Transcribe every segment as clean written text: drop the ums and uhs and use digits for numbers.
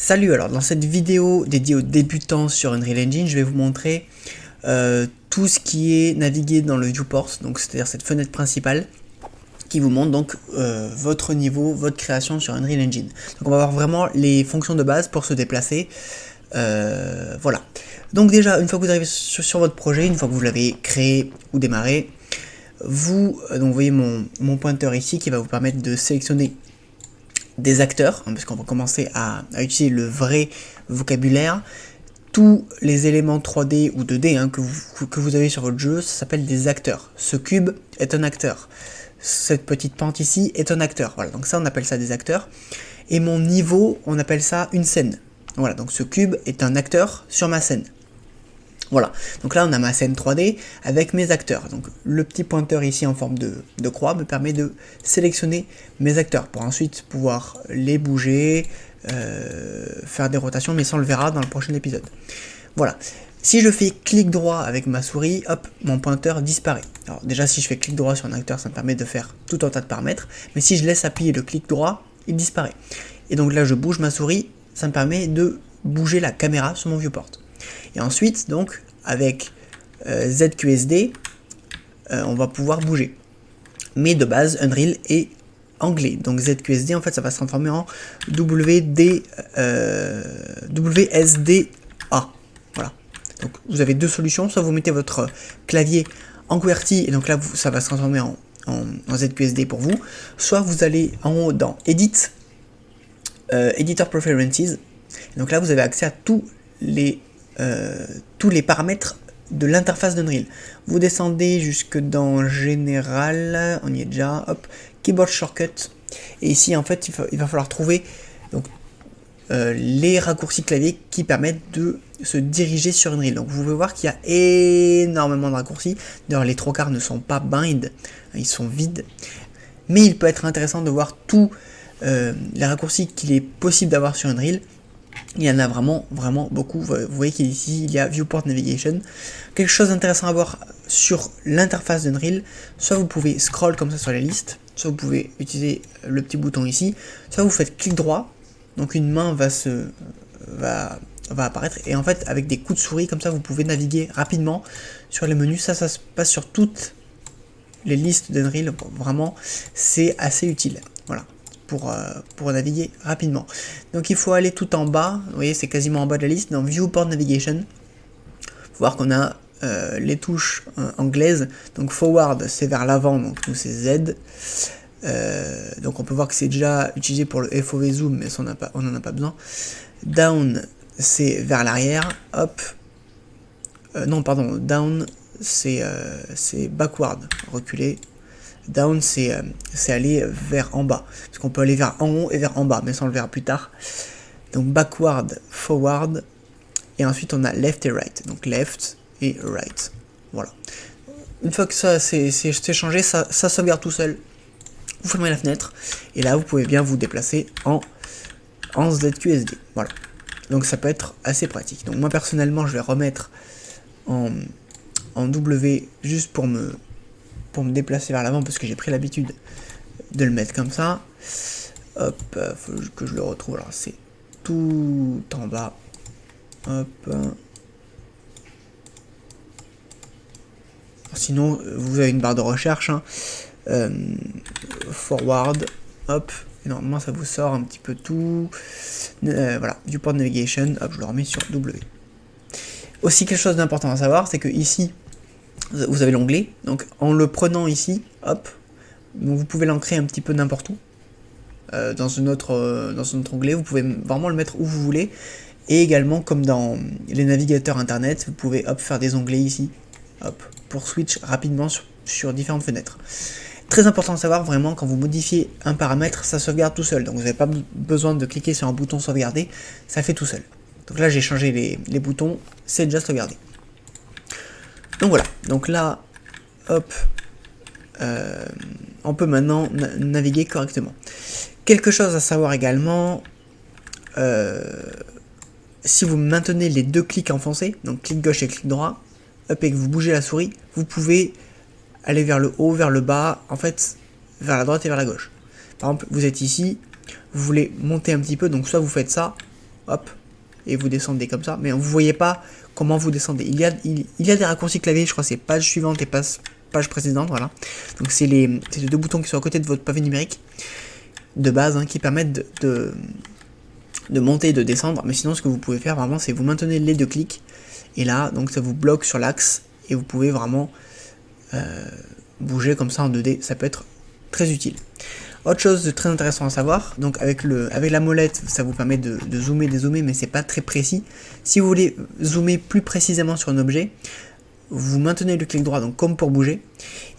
Salut, alors dans cette vidéo dédiée aux débutants sur Unreal Engine, je vais vous montrer tout ce qui est navigué dans le viewport, donc c'est-à-dire cette fenêtre principale qui vous montre donc votre niveau, votre création sur Unreal Engine. Donc on va voir vraiment les fonctions de base pour se déplacer. Voilà. Donc déjà, une fois que vous arrivez sur votre projet, une fois que vous l'avez créé ou démarré, vous voyez mon pointeur ici qui va vous permettre de sélectionner des acteurs, parce qu'on va commencer à utiliser le vrai vocabulaire. Tous les éléments 3D ou 2D que vous avez sur votre jeu, ça s'appelle des acteurs. Ce cube est un acteur. Cette petite pente ici est un acteur. Voilà, donc ça on appelle ça des acteurs. Et mon niveau, on appelle ça une scène. Voilà, donc ce cube est un acteur sur ma scène. Voilà, donc là on a ma scène 3D avec mes acteurs. Donc le petit pointeur ici en forme de croix me permet de sélectionner mes acteurs pour ensuite pouvoir les bouger, faire des rotations, mais ça on le verra dans le prochain épisode. Voilà, si je fais clic droit avec ma souris, hop, mon pointeur disparaît. Alors déjà si je fais clic droit sur un acteur, ça me permet de faire tout un tas de paramètres, mais si je laisse appuyer le clic droit, il disparaît. Et donc là je bouge ma souris, ça me permet de bouger la caméra sur mon viewport. Et ensuite, donc, avec ZQSD, on va pouvoir bouger. Mais de base, Unreal est anglais. Donc ZQSD, en fait, ça va se transformer en WSDA. Voilà. Donc vous avez deux solutions. Soit vous mettez votre clavier en QWERTY, et donc là, ça va se transformer en ZQSD pour vous. Soit vous allez en haut dans Edit, Editor Preferences. Et donc là, vous avez accès à tous les paramètres de l'interface d'Unreal. Vous descendez jusque dans Général, on y est déjà, hop, Keyboard Shortcut, et ici en fait il va falloir trouver donc, les raccourcis clavier qui permettent de se diriger sur Unreal. Donc vous pouvez voir qu'il y a énormément de raccourcis, d'ailleurs les trois quarts ne sont pas bind, ils sont vides, mais il peut être intéressant de voir tous les raccourcis qu'il est possible d'avoir sur Unreal. Il y en a vraiment beaucoup. Vous voyez qu'ici il y a Viewport Navigation. Quelque chose d'intéressant à voir sur l'interface d'Unreal, soit vous pouvez scroll comme ça sur la liste, soit vous pouvez utiliser le petit bouton ici, soit vous faites clic droit, donc une main va apparaître, et en fait avec des coups de souris comme ça vous pouvez naviguer rapidement sur les menus. Ça se passe sur toutes les listes d'Unreal, vraiment c'est assez utile. Voilà. Pour naviguer rapidement. Donc il faut aller tout en bas, vous voyez c'est quasiment en bas de la liste, dans Viewport Navigation. Il faut voir qu'on a les touches anglaises, donc forward c'est vers l'avant, donc nous c'est Z. Donc on peut voir que c'est déjà utilisé pour le FOV zoom, mais ça, on n'en a pas besoin. Down c'est vers l'arrière, hop. Non pardon, down c'est backward, reculer. Down c'est aller vers en bas, parce qu'on peut aller vers en haut et vers en bas, mais ça on le verra plus tard. Donc backward, forward, et ensuite on a left et right, donc left et right, voilà. Une fois que ça c'est changé, ça sauvegarde tout seul. Vous fermez la fenêtre, et là vous pouvez bien vous déplacer en ZQSD, voilà. Donc ça peut être assez pratique. Donc moi personnellement je vais remettre en W juste pour me déplacer vers l'avant, parce que j'ai pris l'habitude de le mettre comme ça. Hop, faut que je le retrouve. Alors c'est tout en bas. Hop. Sinon, vous avez une barre de recherche. Hein. Forward. Hop. Et normalement, ça vous sort un petit peu tout. Voilà. Viewport Navigation. Hop, je le remets sur W. Aussi, quelque chose d'important à savoir, c'est que ici, vous avez l'onglet, donc en le prenant ici, hop, donc vous pouvez l'ancrer un petit peu n'importe où, dans un autre onglet, vous pouvez vraiment le mettre où vous voulez, et également comme dans les navigateurs internet, vous pouvez hop, faire des onglets ici, hop, pour switch rapidement sur différentes fenêtres. Très important à savoir, vraiment, quand vous modifiez un paramètre, ça sauvegarde tout seul, donc vous n'avez pas besoin de cliquer sur un bouton sauvegarder, ça fait tout seul. Donc là j'ai changé les boutons, c'est déjà sauvegardé. Donc voilà, donc là, hop, on peut maintenant naviguer correctement. Quelque chose à savoir également, si vous maintenez les deux clics enfoncés, donc clic gauche et clic droit, hop, et que vous bougez la souris, vous pouvez aller vers le haut, vers le bas, en fait, vers la droite et vers la gauche. Par exemple, vous êtes ici, vous voulez monter un petit peu, donc soit vous faites ça, hop, et vous descendez comme ça, mais vous voyez pas comment vous descendez. Il y a des raccourcis clavier, je crois que c'est page suivante et page précédente, voilà. Donc c'est les deux boutons qui sont à côté de votre pavé numérique de base, hein, qui permettent de monter et de descendre, mais sinon ce que vous pouvez faire vraiment, c'est vous maintenez les 2 clics, et là, donc ça vous bloque sur l'axe, et vous pouvez vraiment bouger comme ça en 2D, ça peut être très utile. Autre chose de très intéressant à savoir, donc avec la molette, ça vous permet de zoomer, dézoomer, mais c'est pas très précis. Si vous voulez zoomer plus précisément sur un objet, vous maintenez le clic droit, donc comme pour bouger,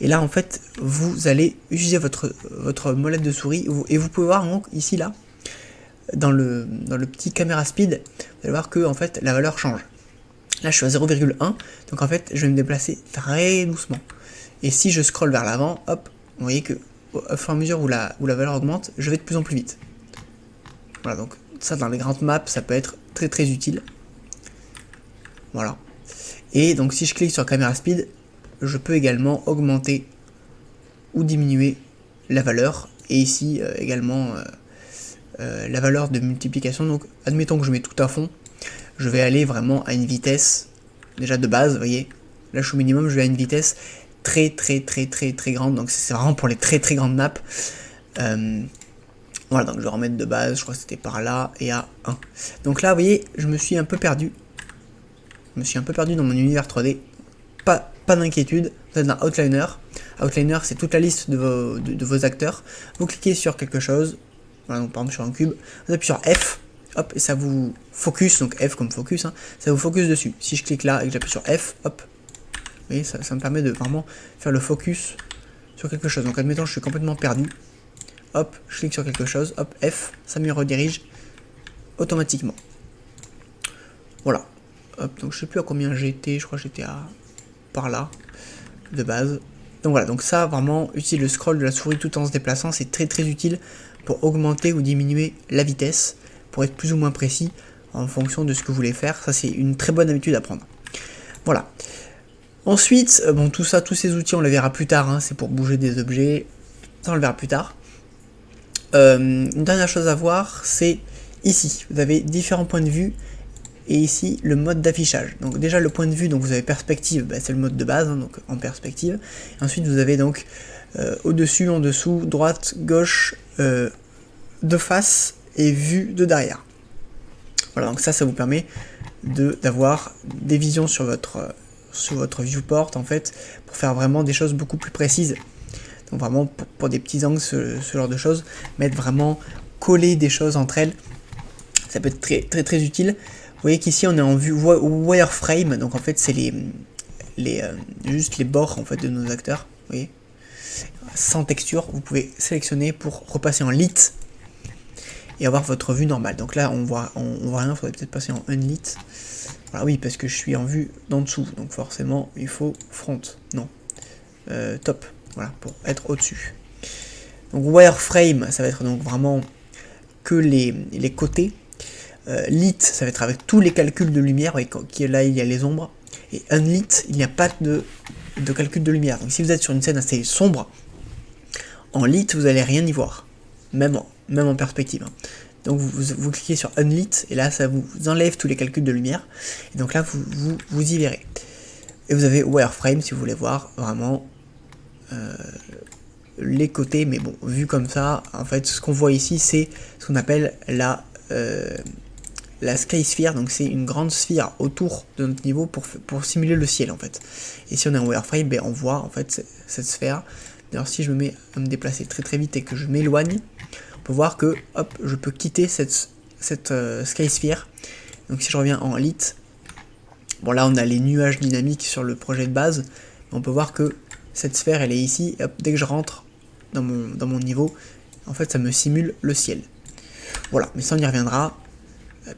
et là en fait, vous allez utiliser votre molette de souris, et vous pouvez voir donc ici là, dans le petit caméra speed, vous allez voir que en fait la valeur change. Là je suis à 0,1, donc en fait je vais me déplacer très doucement. Et si je scrolle vers l'avant, hop, vous voyez que au fur et à mesure où la valeur augmente, je vais de plus en plus vite. Voilà, donc ça dans les grandes maps, ça peut être très très utile. Voilà. Et donc si je clique sur caméra speed, je peux également augmenter ou diminuer la valeur. Et ici également la valeur de multiplication. Donc admettons que je mets tout à fond, je vais aller vraiment à une vitesse déjà de base, vous voyez. Là je suis au minimum, je vais à une vitesse très grande, donc c'est vraiment pour les très grandes maps. Voilà, donc je vais remettre de base, je crois que c'était par là, et à 1. Donc là, vous voyez, je me suis un peu perdu. Je me suis un peu perdu dans mon univers 3D. Pas d'inquiétude, vous êtes dans Outliner. Outliner, c'est toute la liste de vos acteurs. Vous cliquez sur quelque chose, voilà, donc par exemple sur un cube, vous appuyez sur F, hop, et ça vous focus, donc F comme focus, hein, ça vous focus dessus. Si je clique là et que j'appuie sur F, hop, vous voyez, ça me permet de vraiment faire le focus sur quelque chose. Donc admettons je suis complètement perdu. Hop, je clique sur quelque chose, hop, F, ça me redirige automatiquement. Voilà. Hop, donc je sais plus à combien j'étais, je crois que j'étais à par là, de base. Donc voilà, donc ça vraiment, utiliser le scroll de la souris tout en se déplaçant, c'est très utile pour augmenter ou diminuer la vitesse, pour être plus ou moins précis en fonction de ce que vous voulez faire. Ça c'est une très bonne habitude à prendre. Voilà. Ensuite, bon tout ça, tous ces outils on les verra plus tard, hein, c'est pour bouger des objets, ça on le verra plus tard. Une dernière chose à voir, c'est ici, vous avez différents points de vue, et ici le mode d'affichage. Donc déjà le point de vue, donc vous avez perspective, bah, c'est le mode de base, hein, donc en perspective. Et ensuite vous avez donc au-dessus, en dessous, droite, gauche, de face et vue de derrière. Voilà, donc ça vous permet d'avoir des visions sur votre viewport en fait, pour faire vraiment des choses beaucoup plus précises. Donc vraiment pour des petits angles, ce genre de choses, mettre vraiment coller des choses entre elles, ça peut être très utile. Vous voyez qu'ici on est en vue wireframe, donc en fait c'est juste les bords en fait de nos acteurs, vous voyez, sans texture. Vous pouvez sélectionner pour repasser en lit et avoir votre vue normale. Donc là on voit rien, il faudrait peut-être passer en unlit. Voilà, oui, parce que je suis en vue d'en dessous, donc forcément il faut front, non, top, voilà, pour être au-dessus. Donc wireframe, ça va être donc vraiment que les côtés. Lit, ça va être avec tous les calculs de lumière, et là il y a les ombres, et unlit, il n'y a pas de calcul de lumière. Donc si vous êtes sur une scène assez sombre, en lit vous n'allez rien y voir, même en perspective. Hein. Donc vous cliquez sur unlit, et là ça vous enlève tous les calculs de lumière, et donc là vous y verrez. Et vous avez wireframe si vous voulez voir vraiment les côtés, mais bon, vu comme ça, en fait ce qu'on voit ici c'est ce qu'on appelle la sky sphere, donc c'est une grande sphère autour de notre niveau pour simuler le ciel en fait. Et si on est en wireframe, ben on voit en fait cette sphère. D'ailleurs si je me mets à me déplacer très vite et que je m'éloigne, on peut voir que hop, je peux quitter cette sky sphere. Donc si je reviens en lit, bon là on a les nuages dynamiques sur le projet de base, on peut voir que cette sphère elle est ici, et hop, dès que je rentre dans mon niveau, en fait ça me simule le ciel. Voilà, mais ça on y reviendra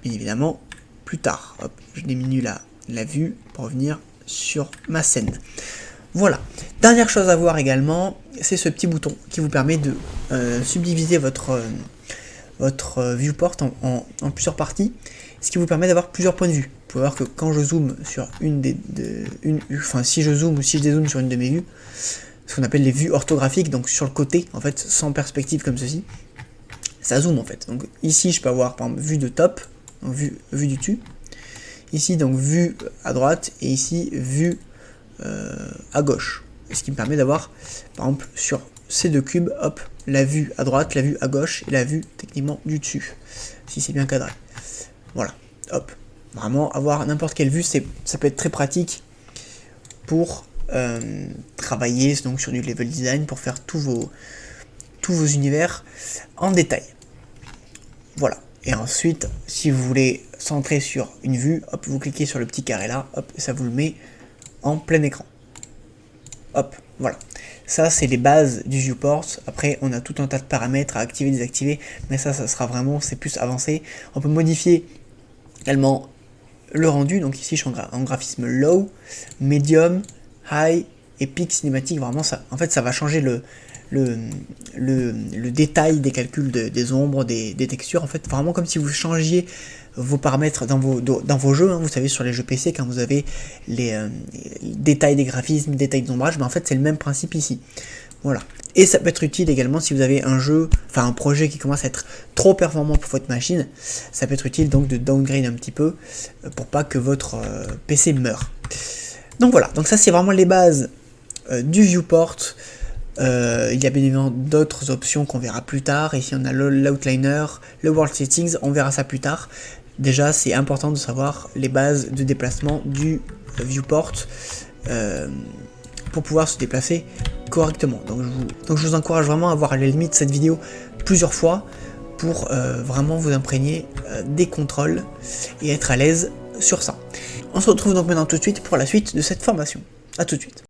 bien évidemment plus tard. Hop, je diminue la vue pour revenir sur ma scène. Voilà. Dernière chose à voir également, c'est ce petit bouton qui vous permet de subdiviser votre viewport en plusieurs parties, ce qui vous permet d'avoir plusieurs points de vue. Vous pouvez voir que quand je zoome sur si je zoome ou si je dézoome sur une de mes vues, ce qu'on appelle les vues orthographiques, donc sur le côté, en fait, sans perspective comme ceci, ça zoome en fait. Donc ici, je peux avoir par exemple vue de top, donc vue du dessus. Ici donc vue à droite et ici vue à gauche. Ce qui me permet d'avoir, par exemple, sur ces deux cubes, hop, la vue à droite, la vue à gauche et la vue techniquement du dessus, si c'est bien cadré. Voilà, hop. Vraiment, avoir n'importe quelle vue, ça peut être très pratique pour travailler donc sur du level design, pour faire tous vos univers en détail. Voilà. Et ensuite, si vous voulez centrer sur une vue, hop, vous cliquez sur le petit carré là, hop, et ça vous le met en plein écran. Hop, voilà. Ça, c'est les bases du viewport. Après, on a tout un tas de paramètres à activer, désactiver, mais ça sera vraiment, c'est plus avancé. On peut modifier également le rendu. Donc ici, je suis en graphisme low, medium, high et peak cinématique. Vraiment, ça, en fait, ça va changer le détail des calculs des ombres, des textures. En fait, vraiment comme si vous changiez vos paramètres dans vos jeux, hein. Vous savez, sur les jeux PC, quand vous avez les détails des graphismes, détails d'ombrage, ben en fait c'est le même principe ici. Voilà. Et ça peut être utile également si vous avez un jeu, enfin un projet qui commence à être trop performant pour votre machine. Ça peut être utile donc de downgrade un petit peu pour pas que votre PC meure. Donc voilà, donc ça c'est vraiment les bases du viewport. Il y a bien évidemment d'autres options qu'on verra plus tard. Ici on a l'outliner, le world settings, on verra ça plus tard. Déjà c'est important de savoir les bases de déplacement du viewport pour pouvoir se déplacer correctement. Donc je vous encourage vraiment à voir à la limite cette vidéo plusieurs fois pour vraiment vous imprégner des contrôles et être à l'aise sur ça. On se retrouve donc maintenant tout de suite pour la suite de cette formation. A tout de suite.